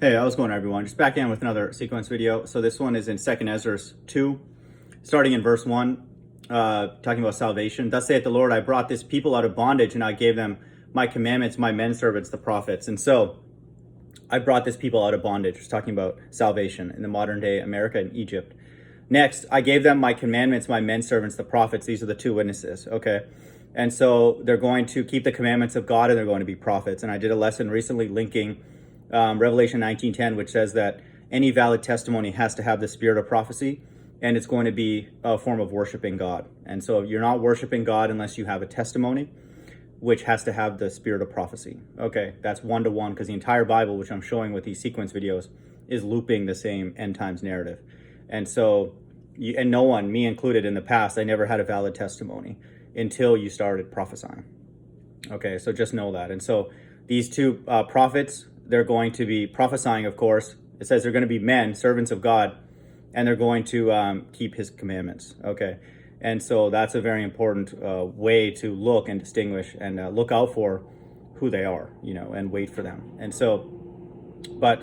Hey, how's it going, everyone? Just back in with another sequence video. So this one is in 2nd Esdras 2, starting in verse 1, talking about salvation. Thus saith the Lord, I brought this people out of bondage, and I gave them my commandments, my men servants, the prophets. And so I brought this people out of bondage. It's talking about salvation in the modern day America and Egypt. Next, I gave them my commandments, my men servants, the prophets. These are the two witnesses, okay? And so they're going to keep the commandments of God, and they're going to be prophets. And I did a lesson recently linking Revelation 19:10, which says that any valid testimony has to have the spirit of prophecy, and it's going to be a form of worshiping God. And so you're not worshiping God unless you have a testimony, which has to have the spirit of prophecy. Okay, that's one-to-one, because the entire Bible, which I'm showing with these sequence videos, is looping the same end times narrative. And so, and no one, me included in the past, I never had a valid testimony until you started prophesying. Okay, so just know that. And so these two prophets, they're going to be prophesying, of course. It says they're going to be men, servants of God, and they're going to keep his commandments, okay? And so that's a very important way to look and distinguish and look out for who they are, you know, and wait for them. And so,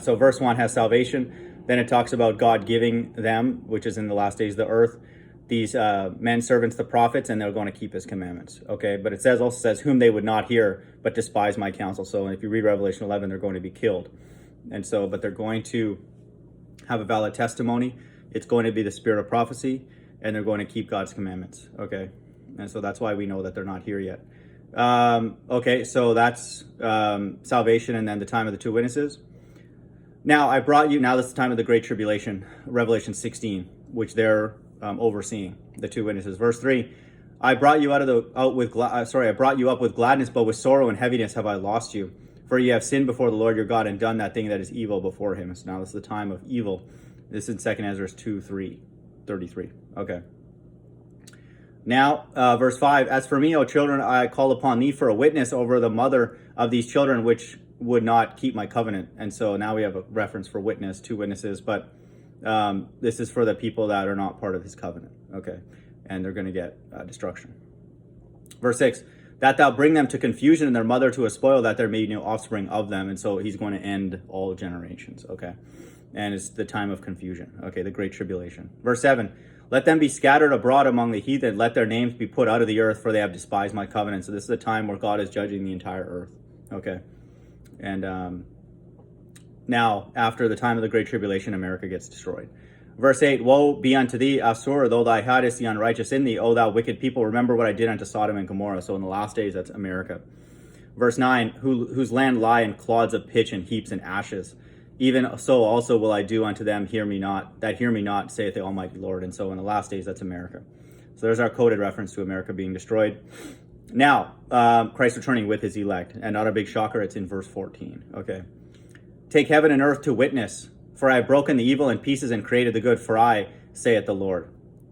so verse 1 has salvation. Then it talks about God giving them, which is in the last days of the earth, these men, servants, the prophets, and they're going to keep his commandments, okay? But it also says, whom they would not hear, but despise my counsel. So if you read Revelation 11, they're going to be killed. And so, but they're going to have a valid testimony. It's going to be the spirit of prophecy, and they're going to keep God's commandments, okay? And so that's why we know that they're not here yet. Okay, so that's salvation, and then the time of the two witnesses. Now I brought you, now this is the time of the Great Tribulation, Revelation 16, which they're overseeing, the two witnesses. Verse 3, I brought you I brought you up with gladness, but with sorrow and heaviness have I lost you. For ye have sinned before the Lord your God, and done that thing that is evil before him. So now this is the time of evil. This is in 2nd Esdras 2:33. Okay. Now, verse 5, as for me, O children, I call upon thee for a witness over the mother of these children, which would not keep my covenant. And so now we have a reference for witness, two witnesses, but this is for the people that are not part of his covenant, okay? And they're going to get destruction. Verse 6, that thou bring them to confusion and their mother to a spoil, that there may be no offspring of them. And so he's going to end all generations, okay? And it's the time of confusion, okay, the Great Tribulation. Verse 7, let them be scattered abroad among the heathen, let their names be put out of the earth, for they have despised my covenant. So this is a time where God is judging the entire earth, okay? And now, after the time of the Great Tribulation, America gets destroyed. Verse 8, woe be unto thee, Assur, though thou hadst the unrighteous in thee, O thou wicked people, remember what I did unto Sodom and Gomorrah. So in the last days, that's America. Verse 9, whose land lie in clods of pitch and heaps and ashes. Even so also will I do unto them, hear me not, saith the Almighty Lord. And so in the last days, that's America. So there's our coded reference to America being destroyed. Now, Christ returning with his elect. And not a big shocker, it's in verse 14, okay? Take heaven and earth to witness, for I have broken the evil in pieces and created the good, for I, saith the Lord.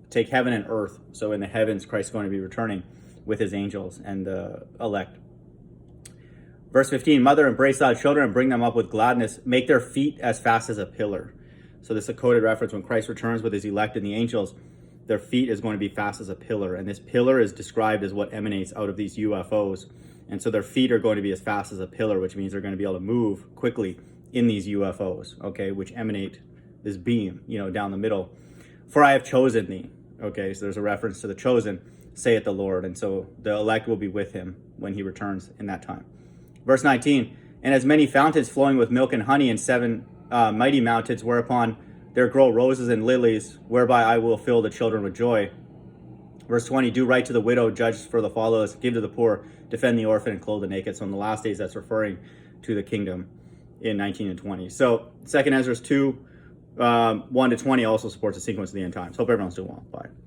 Take heaven and earth. So in the heavens, Christ is going to be returning with his angels and the elect. Verse 15, mother, embrace thy children and bring them up with gladness. Make their feet as fast as a pillar. So this is a coded reference. When Christ returns with his elect and the angels, their feet is going to be fast as a pillar. And this pillar is described as what emanates out of these UFOs. And so their feet are going to be as fast as a pillar, which means they're going to be able to move quickly in these UFOs, okay, which emanate this beam, you know, down the middle. For I have chosen thee, okay, so there's a reference to the chosen, saith the Lord. And so the elect will be with him when he returns in that time. Verse 19, and as many fountains flowing with milk and honey, and 7 mighty mountains, whereupon there grow roses and lilies, whereby I will fill the children with joy. Verse 20, do right to the widow, judge for the fatherless, give to the poor, defend the orphan, and clothe the naked. So in the last days, that's referring to the kingdom in 19 and 20. So 2nd Esdras 2, 1 to 20 also supports the sequence of the end times. Hope everyone's doing well. Bye.